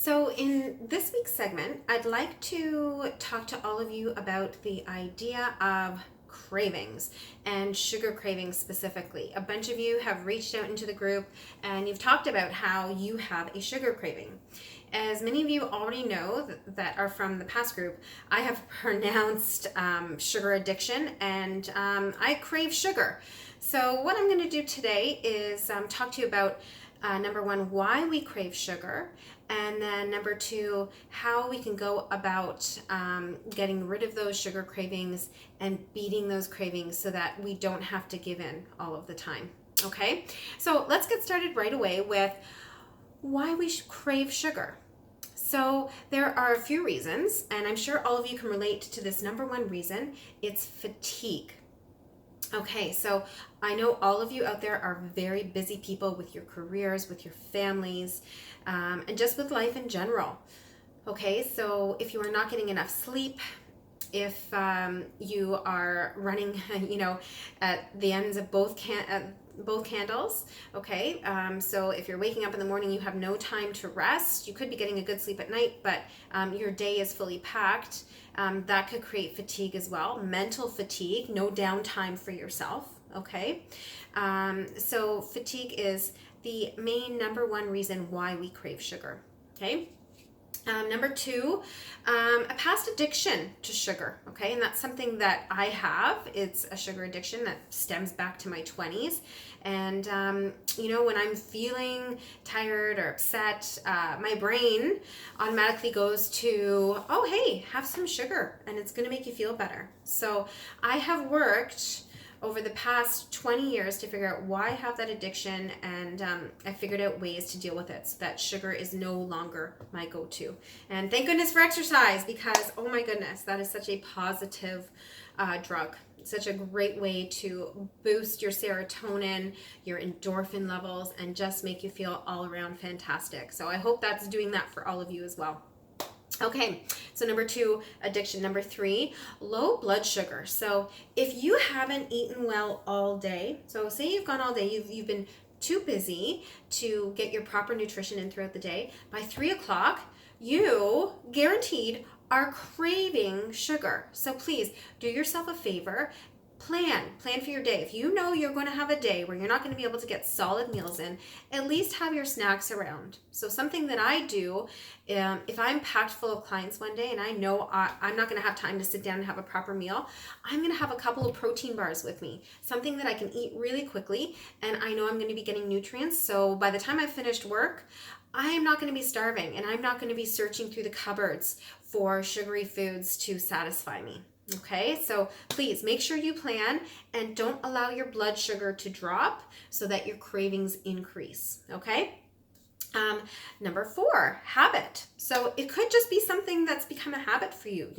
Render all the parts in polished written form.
So, in this week's segment, I'd like to talk to all of you about the idea of cravings and sugar cravings specifically. A bunch of you have reached out into the group and you've talked about how you have a sugar craving. As many of you already know that are from the past group, I have pronounced sugar addiction and I crave sugar. So, what I'm going to do today is talk to you about number one, why we crave sugar, and then number two, how we can go about getting rid of those sugar cravings and beating those cravings so that we don't have to give in all of the time. Okay, so let's get started right away with why we crave sugar. So there are a few reasons, and I'm sure all of you can relate to this number one reason. It's fatigue. Okay, so I know all of you out there are very busy people with your careers, with your families, and just with life in general. Okay, so if you are not getting enough sleep, if you are running, at the ends of both candles, okay, so if you're waking up in the morning, you have no time to rest, you could be getting a good sleep at night, but your day is fully packed. That could create fatigue as well, mental fatigue, no downtime for yourself, okay? So fatigue is the main number one reason why we crave sugar, okay? Number two, a past addiction to sugar, okay? And that's something that I have. It's a sugar addiction that stems back to my 20s. And, when I'm feeling tired or upset, my brain automatically goes to, oh, hey, have some sugar and it's going to make you feel better. So I have worked over the past 20 years to figure out why I have that addiction, and I figured out ways to deal with it so that sugar is no longer my go-to. And thank goodness for exercise, because oh my goodness, that is such a positive drug. Such a great way to boost your serotonin, your endorphin levels, and just make you feel all around fantastic. So I hope that's doing that for all of you as well. Okay, so number two, addiction. Number three, low blood sugar. So if you haven't eaten well all day, so say you've gone all day, you've been too busy to get your proper nutrition in throughout the day, by 3 o'clock, you guaranteed are craving sugar. So please do yourself a favor. Plan for your day. If you know you're going to have a day where you're not going to be able to get solid meals in, at least have your snacks around. So something that I do, if I'm packed full of clients one day and I know I'm not going to have time to sit down and have a proper meal, I'm going to have a couple of protein bars with me, something that I can eat really quickly, and I know I'm going to be getting nutrients. So by the time I've finished work, I am not going to be starving, and I'm not going to be searching through the cupboards for sugary foods to satisfy me. Okay, so please make sure you plan and don't allow your blood sugar to drop so that your cravings increase. Okay. Number four, habit. So it could just be something that's become a habit for you.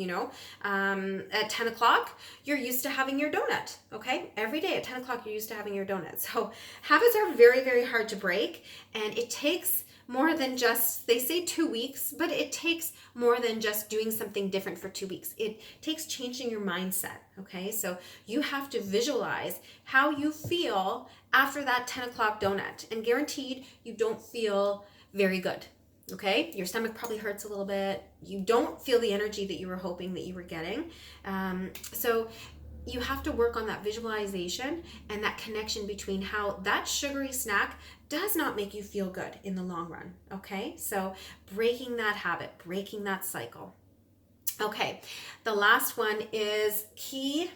At 10 o'clock, you're used to having your donut. Okay. Every day at 10 o'clock, you're used to having your donut. So habits are very, very hard to break, and it takes more than just, they say 2 weeks, but it takes more than just doing something different for 2 weeks. It takes changing your mindset, okay? So you have to visualize how you feel after that 10 o'clock donut, and guaranteed you don't feel very good, okay? Your stomach probably hurts a little bit. You don't feel the energy that you were hoping that you were getting. So you have to work on that visualization and that connection between how that sugary snack does not make you feel good in the long run, okay? So breaking that habit, breaking that cycle. Okay, the last one is key: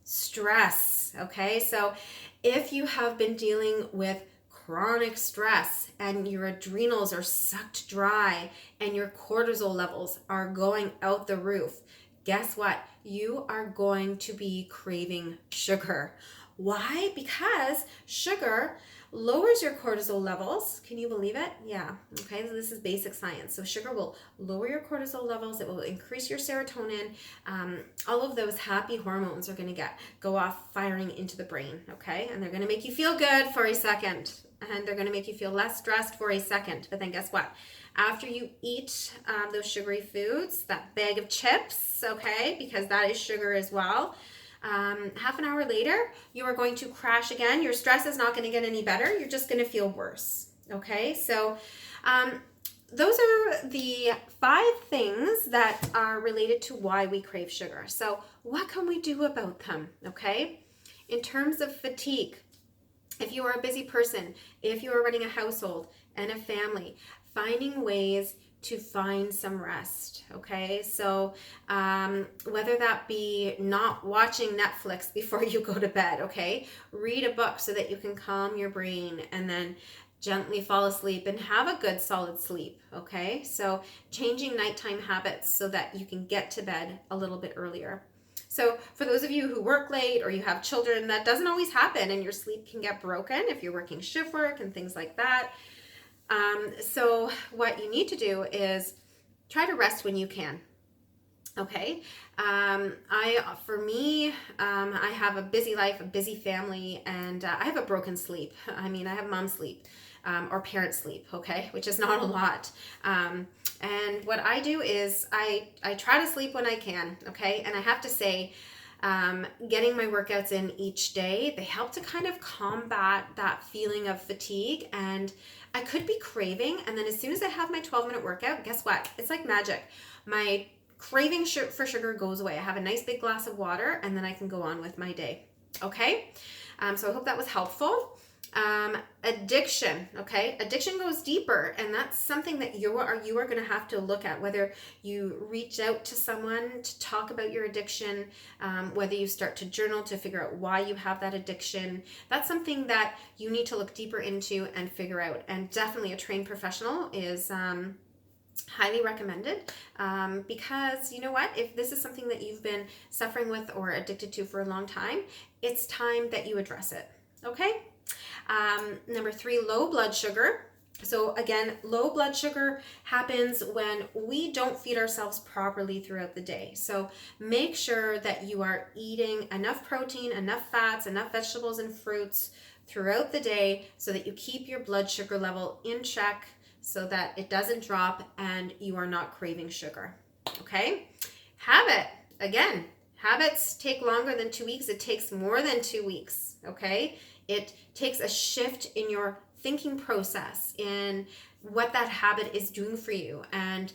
stress, okay? So if you have been dealing with chronic stress and your adrenals are sucked dry and your cortisol levels are going out the roof, guess what? You are going to be craving sugar. Why? Because sugar lowers your cortisol levels. Can you believe it? Yeah. Okay. So this is basic science. So sugar will lower your cortisol levels. It will increase your serotonin. All of those happy hormones are going to go off firing into the brain. Okay. And they're going to make you feel good for a second. And they're going to make you feel less stressed for a second. But then guess what? After you eat those sugary foods, that bag of chips, okay, because that is sugar as well, half an hour later, you are going to crash again. Your stress is not going to get any better. You're just going to feel worse, okay? So those are the 5 things that are related to why we crave sugar. So what can we do about them? Okay. In terms of fatigue, if you are a busy person, if you are running a household and a family, finding ways to find some rest. Okay, so whether that be not watching Netflix before you go to bed, okay, read a book so that you can calm your brain and then gently fall asleep and have a good solid sleep. Okay, so changing nighttime habits so that you can get to bed a little bit earlier. So for those of you who work late or you have children, that doesn't always happen and your sleep can get broken if you're working shift work and things like that. So what you need to do is try to rest when you can. Okay. I have a busy life, a busy family, and I have a broken sleep. I mean, I have mom sleep, or parent sleep. Okay. Which is not a lot. And what I do is I try to sleep when I can. Okay. And I have to say, getting my workouts in each day, they help to kind of combat that feeling of fatigue. And I could be craving, and then as soon as I have my 12-minute workout, guess what? It's like magic. My craving for sugar goes away. I have a nice big glass of water, and then I can go on with my day. Okay? So I hope that was helpful. Addiction, okay? Addiction goes deeper, and that's something that you are going to have to look at, whether you reach out to someone to talk about your addiction, whether you start to journal to figure out why you have that addiction. That's something that you need to look deeper into and figure out, and definitely a trained professional is highly recommended, because you know what, if this is something that you've been suffering with or addicted to for a long time, it's time that you address it. Okay. Number 3, low blood sugar. So again, low blood sugar happens when we don't feed ourselves properly throughout the day. So make sure that you are eating enough protein, enough fats, enough vegetables and fruits throughout the day so that you keep your blood sugar level in check so that it doesn't drop and you are not craving sugar. Okay? Habit. Again, habits take longer than 2 weeks. It takes more than 2 weeks. Okay? It takes a shift in your thinking process, in what that habit is doing for you, and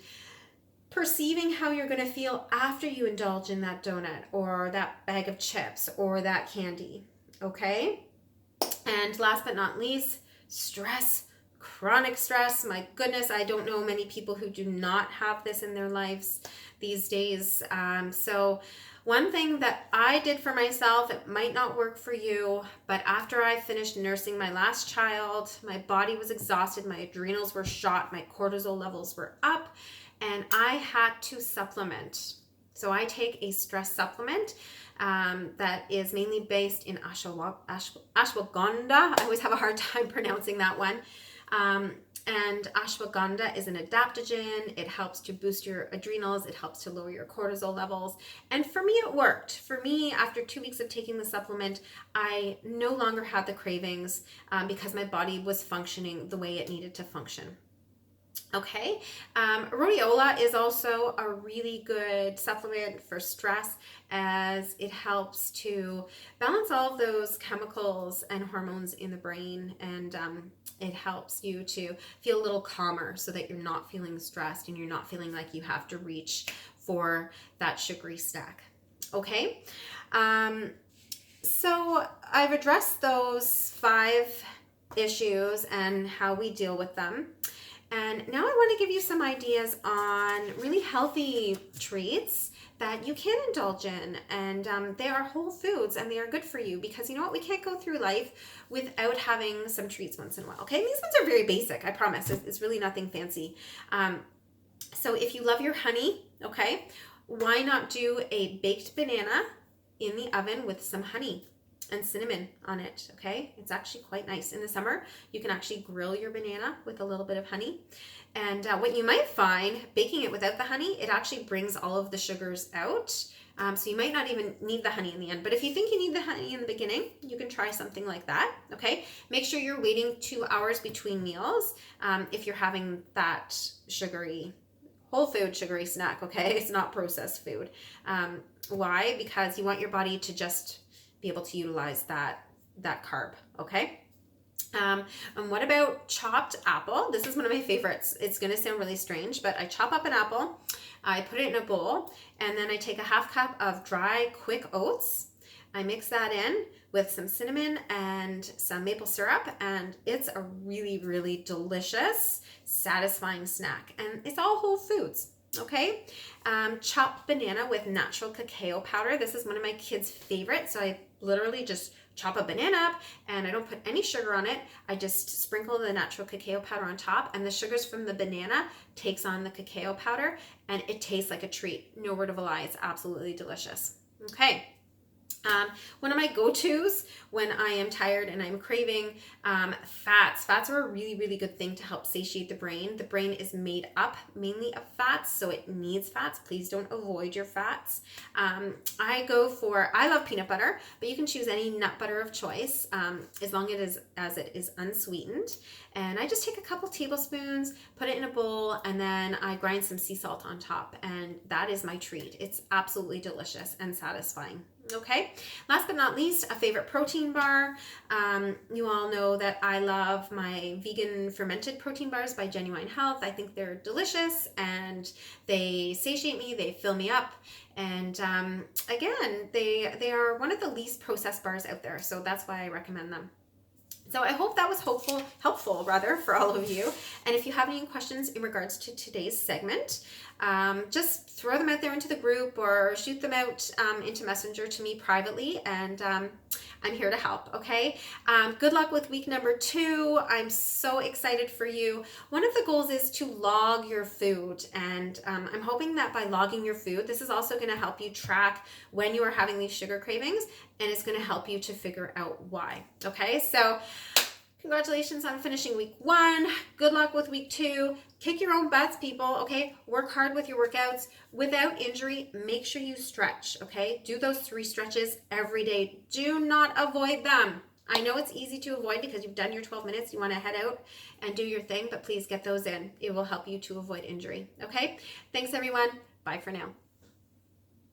perceiving how you're going to feel after you indulge in that donut or that bag of chips or that candy. Okay? And last but not least, stress. Chronic stress. My goodness, I don't know many people who do not have this in their lives these days. So one thing that I did for myself, it might not work for you, but after I finished nursing my last child, my body was exhausted, my adrenals were shot, my cortisol levels were up, and I had to supplement. So I take a stress supplement that is mainly based in ashwagandha. I always have a hard time pronouncing that one. And ashwagandha is an adaptogen. It helps to boost your adrenals. It helps to lower your cortisol levels. And for me, it worked. For me, after 2 weeks of taking the supplement, I no longer had the cravings because my body was functioning the way it needed to function. Okay, rhodiola is also a really good supplement for stress, as it helps to balance all of those chemicals and hormones in the brain, and it helps you to feel a little calmer so that you're not feeling stressed and you're not feeling like you have to reach for that sugary snack. Okay, so I've addressed those 5 issues and how we deal with them. And now I want to give you some ideas on really healthy treats that you can indulge in. And they are whole foods and they are good for you, because you know what? We can't go through life without having some treats once in a while. Okay, and these ones are very basic, I promise. It's really nothing fancy. So if you love your honey, okay, why not do a baked banana in the oven with some honey and cinnamon on it, okay? It's actually quite nice. In the summer, you can actually grill your banana with a little bit of honey. And what you might find, baking it without the honey, it actually brings all of the sugars out. So you might not even need the honey in the end. But if you think you need the honey in the beginning, you can try something like that, okay? Make sure you're waiting 2 hours between meals if you're having that whole food sugary snack, okay? It's not processed food. Why? Because you want your body to just be able to utilize that carb, okay? And what about chopped apple? This is one of my favorites. It's going to sound really strange, but I chop up an apple, I put it in a bowl, and then I take a half cup of dry quick oats. I mix that in with some cinnamon and some maple syrup, and it's a really, really delicious, satisfying snack. And it's all whole foods. Okay, chopped banana with natural cacao powder. This is one of my kids' favorites. So I literally just chop a banana up and I don't put any sugar on it. I just sprinkle the natural cacao powder on top, and the sugars from the banana takes on the cacao powder, and it tastes like a treat. No word of a lie. It's absolutely delicious. Okay. One of my go-tos when I am tired and I'm craving fats. Fats are a really, really good thing to help satiate the brain. The brain is made up mainly of fats, so it needs fats. Please don't avoid your fats. I love peanut butter, but you can choose any nut butter of choice as long as it is unsweetened. And I just take a couple tablespoons, put it in a bowl, and then I grind some sea salt on top, and that is my treat. It's absolutely delicious and satisfying. Okay, last but not least, a favorite protein bar. You all know that I love my vegan fermented protein bars by Genuine Health. I think they're delicious and they satiate me, they fill me up. And again, they are one of the least processed bars out there, so that's why I recommend them. So I hope that was helpful for all of you. And if you have any questions in regards to today's segment, just throw them out there into the group or shoot them out into Messenger to me privately, and I'm here to help, okay? Good luck with week number 2. I'm so excited for you. One of the goals is to log your food, and I'm hoping that by logging your food, this is also going to help you track when you are having these sugar cravings, and it's going to help you to figure out why, okay? So congratulations on finishing week 1. Good luck with week 2. Kick your own butts, people, okay? Work hard with your workouts. Without injury, make sure you stretch, okay? Do those 3 stretches every day. Do not avoid them. I know it's easy to avoid because you've done your 12 minutes. You want to head out and do your thing, but please get those in. It will help you to avoid injury, okay? Thanks, everyone. Bye for now.